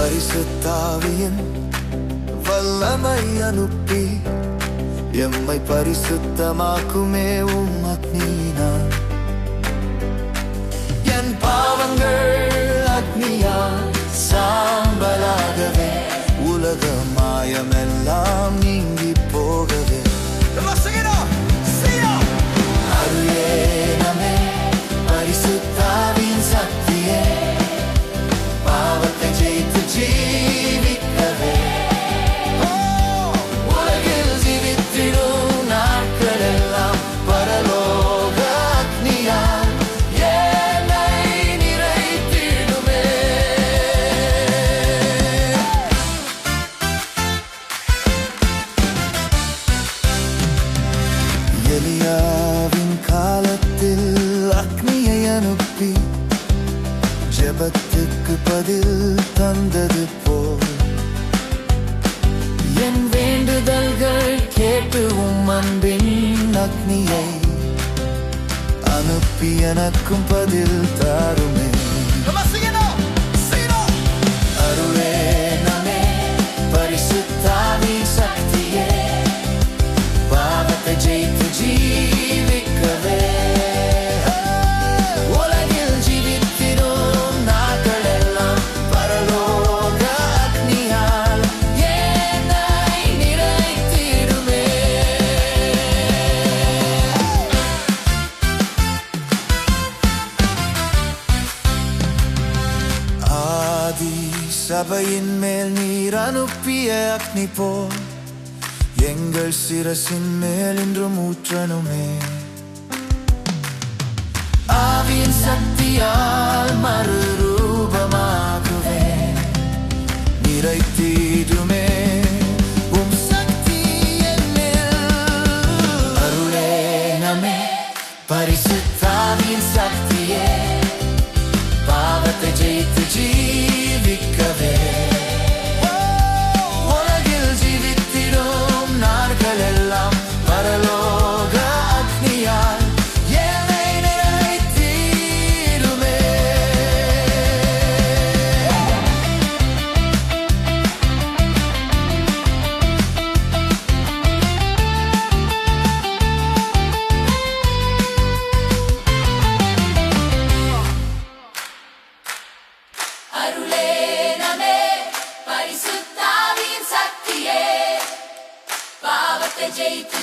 பரிசுத்தாவியின் வல்லமை அனுப்பி எம்மை பரிசுத்தமாக்குமே அக்னியினால். என் பாவங்கள் அக்னியால் சாம்பலாகவே உலக மாயமெல்லாம் நீங்கி போகவே அருளேனமே பரிசுத்தாவின் சக்தியே பாவத்தை ஜெயித்து ஜீவிக்கவே உலகில் ஜீவித்திடும் நாட்களெல்லாம் பரலோக அக்னியால் என்னை நிறைத்திடுமே. எலியாவின் காலத்தில் அக்னியை அனுப்பி ஜெபத்துக்கு பதில் தந்தது போல் என் வேண்டுதல்கள் கேட்டு அன்பின் அக்னியை அனுப்பி எனக்கும் பதில் தாருமே. அருளேனமே பரிசுத்தாவின் சக்தியே பாவத்தை ஜெயித்து ஜீவிக்கவே உலகில் ஜீவித்திடும் நாட்களெல்லாம் பரலோக அக்னியால் என்னை நிறைத்திடுமே. ஆதி சபையின் மேல் நீர் அனுப்பிய அக்னி போல் எங்கள் சிரசின் மேல் இன்றும் ஊற்றணுமே. ஆவியின் சக்தியால் மறுரூபமாகுவே நிறைத்திடுமே சக்தி என் மேல். அருளேனமே பரிசுத்தாவின் சக்தியே பாவத்தை ஜெயித்து ஜீவிக்கவே உலகில் ஜீவித்திடும் நாட்களெல்லாம் பரலோக அக்னியால் என்னை நிறைத்திடுமே. அருளேனமே பரிசுத்தாவின் சக்தியே பாவத்தை ஜெயித்து